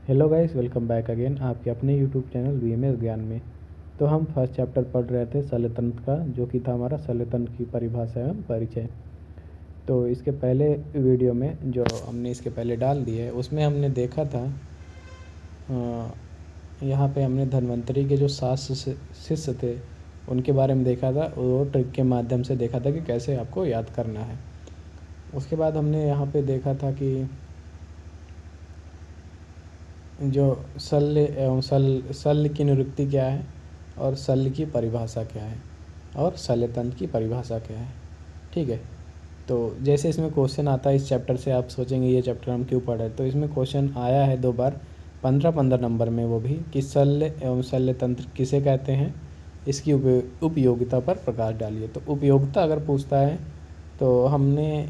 Hello guys, welcome back again आपके अपने YouTube channel BMS ज्ञान में। तो हम फर्स्ट चैप्टर पढ़ रहे थे शल्यतंत्र का, जो कि था हमारा शल्यतंत्र की परिभाषा एवं परिचय। तो इसके पहले वीडियो में जो हमने इसके पहले डाल दिए है उसमें हमने देखा था, यहाँ पे हमने धन्वंतरी के जो 7 शिष्य थे उनके बारे में देखा था। वो ट्रिक के माध्यम से देखा था कि कैसे आपको याद करना है। उसके बाद हमने यहाँ पे देखा था कि जो शल्य एवं शल्य की निवृत्ति क्या है और शल्य की परिभाषा क्या है और शल्यतंत्र की परिभाषा क्या है। ठीक है, तो जैसे इसमें क्वेश्चन आता है इस चैप्टर से, आप सोचेंगे ये चैप्टर हम क्यों पढ़ रहे हैं। तो इसमें क्वेश्चन आया है 2 बार 15-15 नंबर में, वो भी कि शल्य एवं शल्यतंत्र किसे कहते हैं, इसकी उपयोगिता पर प्रकाश डालिए। तो उपयोगिता अगर पूछता है तो हमने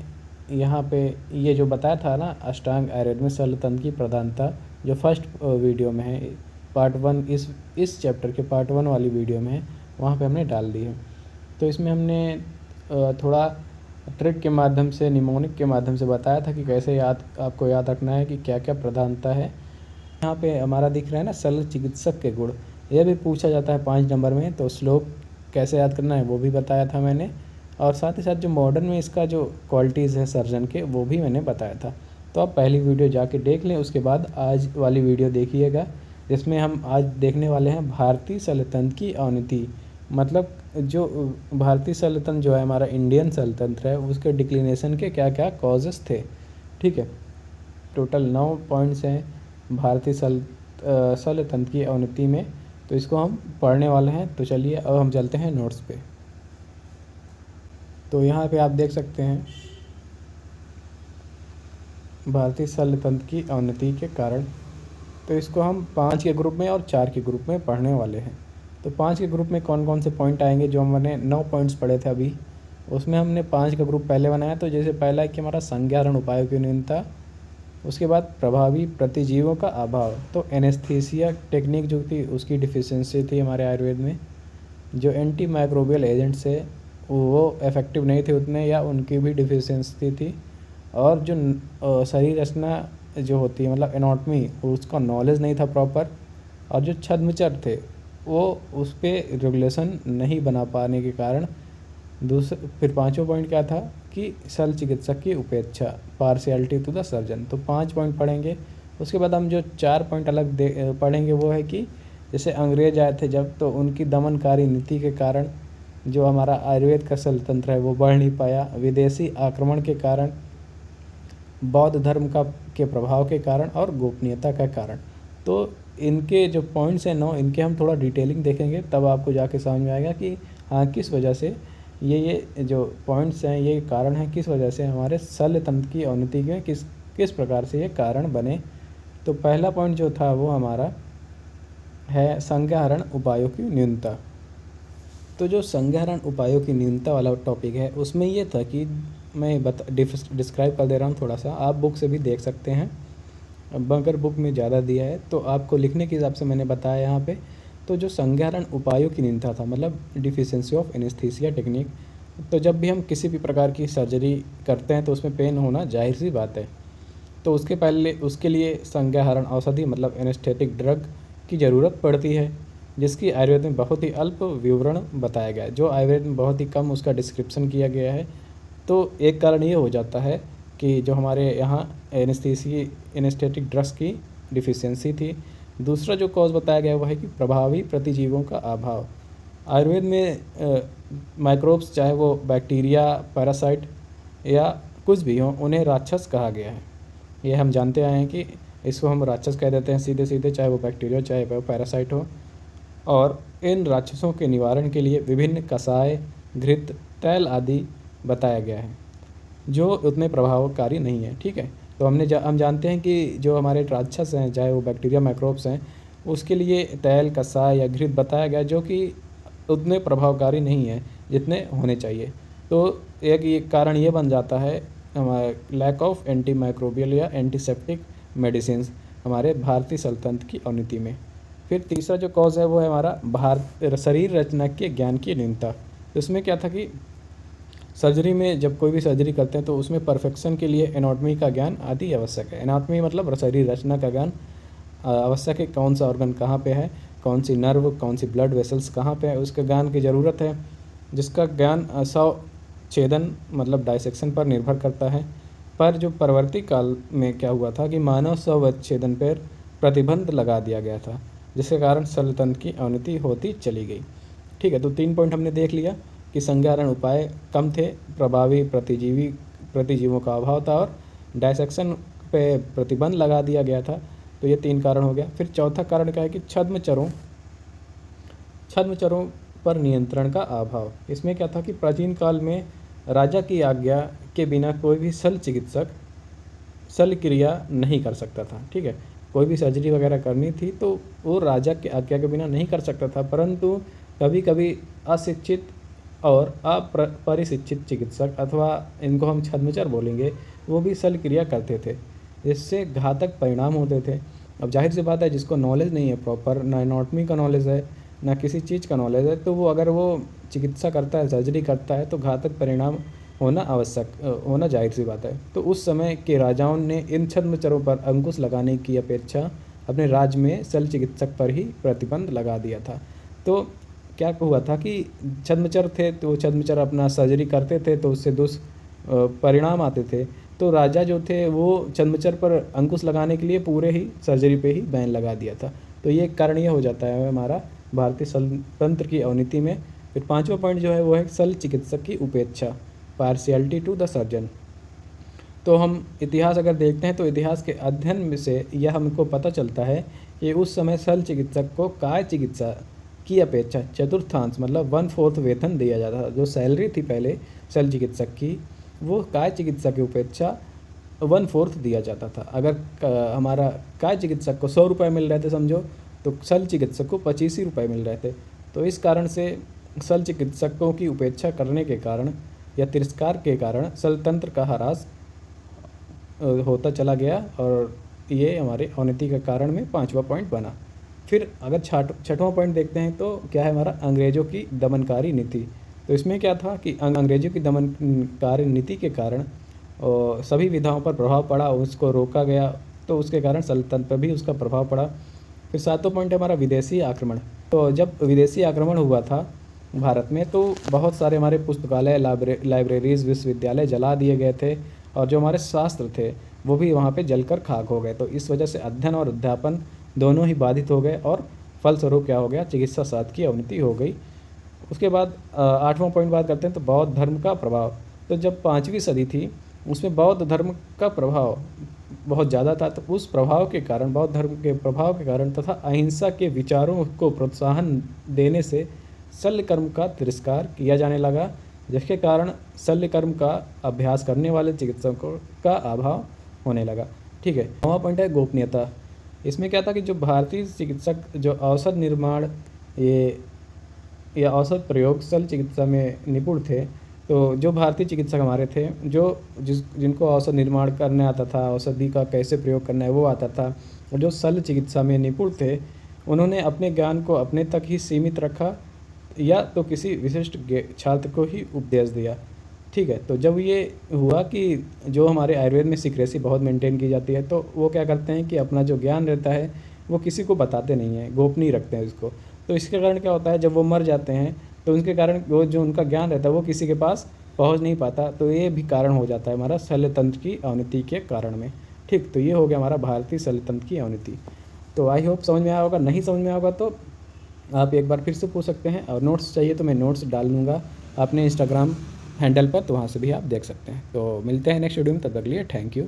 यहाँ पे ये जो बताया था ना, अष्टांग आयुर्वेद में शल्यतंत्र की प्रधानता, जो फर्स्ट वीडियो में है, पार्ट 1 इस चैप्टर के पार्ट 1 वाली वीडियो में है, वहाँ पे हमने डाल दी है। तो इसमें हमने थोड़ा ट्रिक के माध्यम से, निमोनिक के माध्यम से बताया था कि कैसे आपको याद रखना है कि क्या क्या प्रधानता है। यहाँ पे हमारा दिख रहा है ना, शल्य चिकित्सक के गुण, यह भी पूछा जाता है 5 नंबर में। तो श्लोक कैसे याद करना है वो भी बताया था मैंने, और साथ ही साथ जो मॉडर्न में इसका जो क्वालिटीज़ है सर्जन के, वो भी मैंने बताया था। तो आप पहली वीडियो जाके देख लें, उसके बाद आज वाली वीडियो देखिएगा, जिसमें हम आज देखने वाले हैं भारतीय शल्यतंत्र की अवनति। मतलब जो भारतीय शल्यतंत्र जो है, हमारा इंडियन शल्यतंत्र है, उसके डिक्लिनेशन के क्या क्या कॉजेस थे। ठीक है, टोटल 9 पॉइंट्स हैं भारतीय शल्यतंत्र की अवनति में। तो इसको हम पढ़ने वाले हैं। तो चलिए अब हम चलते हैं नोट्स पे। तो यहाँ पे आप देख सकते हैं भारतीय शल्यतंत्र की अवनति के कारण। तो इसको हम 5 के ग्रुप में और 4 के ग्रुप में पढ़ने वाले हैं। तो 5 के ग्रुप में कौन कौन से पॉइंट आएंगे, जो हमने 9 पॉइंट्स पढ़े थे अभी, उसमें हमने 5 का ग्रुप पहले बनाया। तो जैसे पहला है कि हमारा संज्ञाहरण उपायों की न्यूनता, उसके बाद प्रभावी प्रतिजीवों का अभाव। तो एनेस्थीसिया टेक्निक जो थी उसकी डिफिशियंसी थी हमारे आयुर्वेद में। जो एंटी माइक्रोबियल एजेंट्स है वो इफ़ेक्टिव नहीं थे उतने, या उनकी भी डिफिशियंसी थी। और जो शरीर रचना जो होती है, मतलब एनाटॉमी, उसका नॉलेज नहीं था प्रॉपर। और जो छद्मचर थे वो उस पर रेगुलेशन नहीं बना पाने के कारण। फिर 5वां पॉइंट क्या था कि शल्य चिकित्सक की उपेक्षा, पार्शियलिटी टू द सर्जन। तो 5 पॉइंट पढ़ेंगे। उसके बाद हम जो 4 पॉइंट अलग पढ़ेंगे वो है कि जैसे अंग्रेज आए थे जब, तो उनकी दमनकारी नीति के कारण जो हमारा आयुर्वेद का शल्यतंत्र है वो बढ़ नहीं पाया। विदेशी आक्रमण के कारण, बौद्ध धर्म के प्रभाव के कारण, और गोपनीयता का कारण। तो इनके जो पॉइंट्स हैं 9, इनके हम थोड़ा डिटेलिंग देखेंगे, तब आपको जाके समझ में आएगा कि हाँ किस वजह से ये जो पॉइंट्स हैं, ये कारण हैं किस वजह से हमारे शल्यतंत्र की अवनति में किस प्रकार से ये कारण बने। तो पहला पॉइंट जो था वो हमारा है संज्ञाहरण उपायों की न्यूनता। तो जो संज्ञाहरण उपायों की न्यूनता वाला टॉपिक है, उसमें ये था कि मैं डिस्क्राइब कर दे रहा हूँ थोड़ा सा, आप बुक से भी देख सकते हैं। अब अगर बुक में ज़्यादा दिया है तो आपको लिखने के हिसाब से मैंने बताया यहाँ पे। तो जो संज्ञाहरण उपायों की न्यूनता था, मतलब डिफिशियंसी ऑफ एनेस्थीसिया टेक्निक। तो जब भी हम किसी भी प्रकार की सर्जरी करते हैं तो उसमें पेन होना जाहिर सी बात है। तो उसके लिए संज्ञाहरण औषधि, मतलब एनेस्थेटिक ड्रग की ज़रूरत पड़ती है, जिसकी आयुर्वेद में बहुत ही अल्प विवरण बताया गया है, जो आयुर्वेद में बहुत ही कम उसका डिस्क्रिप्शन किया गया है। तो एक कारण ये हो जाता है कि जो हमारे यहाँ एनेस्थेटिक ड्रग्स की डिफिशियंसी थी। दूसरा जो कॉज बताया गया वो है कि प्रभावी प्रतिजीवों का अभाव। आयुर्वेद में माइक्रोब्स, चाहे वो बैक्टीरिया, पैरासाइट या कुछ भी हो, उन्हें राक्षस कहा गया है। ये हम जानते आए हैं कि इसको हम राक्षस कह देते हैं सीधे सीधे, चाहे वो बैक्टीरिया चाहे वो पैरासाइट हो। और इन राक्षसों के निवारण के लिए विभिन्न कषाय, घृत, तैल आदि बताया गया है, जो उतने प्रभावकारी नहीं है। ठीक है, तो हम जानते हैं कि जो हमारे राक्षस हैं, चाहे वो बैक्टीरिया, माइक्रोब्स हैं, उसके लिए तैल, कषाय या घृत बताया गया, जो कि उतने प्रभावकारी नहीं है जितने होने चाहिए। तो एक ये कारण ये बन जाता है हमारे लैक ऑफ एंटी माइक्रोबियल या एंटीसेप्टिक मेडिसिन हमारे भारतीय शल्यतंत्र की अवनति में। फिर तीसरा जो कॉज है वो है हमारा शरीर रचना के ज्ञान की न्यूनता। तो इसमें क्या था कि सर्जरी में जब कोई भी सर्जरी करते हैं तो उसमें परफेक्शन के लिए एनाटॉमी का ज्ञान आदि आवश्यक है। एनाटॉमी मतलब शरीर रचना का ज्ञान आवश्यक है, कौन सा ऑर्गन कहाँ पे है, कौन सी नर्व, कौन सी ब्लड वेसल्स कहाँ पे है, उसके ज्ञान की ज़रूरत है, जिसका ज्ञान छेदन मतलब डायसेक्शन पर निर्भर करता है। पर जो परवर्ती काल में क्या हुआ था कि मानव स्वच्छेदन पर प्रतिबंध लगा दिया गया था, जिसके कारण शल्यतंत्र की अवनति होती चली गई। ठीक है, तो 3 पॉइंट हमने देख लिया कि संज्ञाहरण उपाय कम थे, प्रभावी प्रतिजीवों का अभाव था और डायसेक्शन पे प्रतिबंध लगा दिया गया था। तो ये 3 कारण हो गया। फिर चौथा कारण क्या है कि छद्मचरों पर नियंत्रण का अभाव। इसमें क्या था कि प्राचीन काल में राजा की आज्ञा के बिना कोई भी शल्य चिकित्सक शल्य क्रिया नहीं कर सकता था। ठीक है, कोई भी सर्जरी वगैरह करनी थी तो वो राजा की आज्ञा के बिना नहीं कर सकता था, परंतु कभी कभी अशिक्षित और अपरिशिक्षित चिकित्सक, अथवा इनको हम छद्मचर बोलेंगे, वो भी शल्य क्रिया करते थे, जिससे घातक परिणाम होते थे। अब जाहिर सी बात है, जिसको नॉलेज नहीं है प्रॉपर, ना एनाटॉमी का नॉलेज है ना किसी चीज़ का नॉलेज है, तो वो अगर वो चिकित्सा करता है, सर्जरी करता है, तो घातक परिणाम होना जाहिर सी बात है। तो उस समय के राजाओं ने इन छद्मचरों पर अंकुश लगाने की अपेक्षा अपने राज्य में शल्य चिकित्सक पर ही प्रतिबंध लगा दिया था। तो क्या हुआ था कि छद्मचर थे तो छद्मचर अपना सर्जरी करते थे तो उससे दुष्परिणाम आते थे, तो राजा जो थे वो छद्मचर पर अंकुश लगाने के लिए पूरे ही सर्जरी पे ही बैन लगा दिया था। तो ये कारण ये हो जाता है हमारा भारतीय शल्यतंत्र की अवनति में। फिर 5वां पॉइंट जो है वो है शल्य चिकित्सक की उपेक्षा, पार्शियलिटी टू द सर्जन। तो हम इतिहास अगर देखते हैं तो इतिहास के अध्ययन में से यह हमको पता चलता है कि उस समय शल्य चिकित्सक को काय चिकित्सा की अपेक्षा चतुर्थांश मतलब 1/4 वेतन दिया जाता था। जो सैलरी थी पहले शल्य चिकित्सक की, वो काय चिकित्सा की अपेक्षा 1/4 दिया जाता था। अगर हमारा काय चिकित्सक को 100 रुपये मिल रहे थे समझो, तो शल्य चिकित्सक को 25 ही रुपये मिल रहे थे। तो इस कारण से शल्य चिकित्सकों की उपेक्षा करने के कारण या तिरस्कार के कारण शल्यतंत्र का ह्रास होता चला गया, और ये हमारे अवनति का कारण में 5वां पॉइंट बना। फिर अगर 6वां पॉइंट देखते हैं तो क्या है हमारा अंग्रेज़ों की दमनकारी नीति। तो इसमें क्या था कि अंग्रेज़ों की दमनकारी नीति के कारण सभी विधाओं पर प्रभाव पड़ा, उसको रोका गया, तो उसके कारण शल्यतंत्र पर भी उसका प्रभाव पड़ा। फिर 7वां पॉइंट है हमारा विदेशी आक्रमण। तो जब विदेशी आक्रमण हुआ था भारत में, तो बहुत सारे हमारे पुस्तकालय, लाइब्रेरीज़, विश्वविद्यालय जला दिए गए थे, और जो हमारे शास्त्र थे वो भी वहाँ पे जलकर खाक हो गए। तो इस वजह से अध्ययन और अध्यापन दोनों ही बाधित हो गए, और फलस्वरूप क्या हो गया, चिकित्सा शास्त्र की अवनति हो गई। उसके बाद 8वां पॉइंट बात करते हैं तो बौद्ध धर्म का प्रभाव। तो जब 5वीं सदी थी उसमें बौद्ध धर्म का प्रभाव बहुत ज़्यादा था, तो उस प्रभाव के कारण, बौद्ध धर्म के प्रभाव के कारण तथा अहिंसा के विचारों को प्रोत्साहन देने से शल्य कर्म का तिरस्कार किया जाने लगा, जिसके कारण शल्य कर्म का अभ्यास करने वाले चिकित्सकों का अभाव होने लगा। ठीक है, 9वां पॉइंट है गोपनीयता। इसमें क्या था कि जो भारतीय चिकित्सक जो औषध निर्माण या औषध प्रयोग शल्य चिकित्सा में निपुण थे, तो जो भारतीय चिकित्सक हमारे थे जिनको औषध निर्माण करने आता था, औषधि का कैसे प्रयोग करना है वो आता था, और जो शल्य चिकित्सा में निपुण थे उन्होंने अपने ज्ञान को अपने तक ही सीमित रखा या तो किसी विशिष्ट छात्र को ही उपदेश दिया। ठीक है, तो जब ये हुआ कि जो हमारे आयुर्वेद में सीक्रेसी बहुत मेंटेन की जाती है, तो वो क्या करते हैं कि अपना जो ज्ञान रहता है वो किसी को बताते नहीं हैं, गोपनीय रखते हैं इसको। तो इसके कारण क्या होता है, जब वो मर जाते हैं तो उनके कारण वो जो उनका ज्ञान रहता है वो किसी के पास पहुंच नहीं पाता। तो ये भी कारण हो जाता है हमारा शल्यतंत्र की अवनति के कारण में। ठीक, तो ये हो गया हमारा भारतीय शल्यतंत्र की अवनति। तो आई होप समझ में आया होगा। नहीं समझ में आया होगा तो आप एक बार फिर से पूछ सकते हैं, और नोट्स चाहिए तो मैं नोट्स डाल दूँगा अपने इंस्टाग्राम हैंडल पर, तो वहाँ से भी आप देख सकते हैं। तो मिलते हैं नेक्स्ट वीडियो में, तब तक के लिए थैंक यू।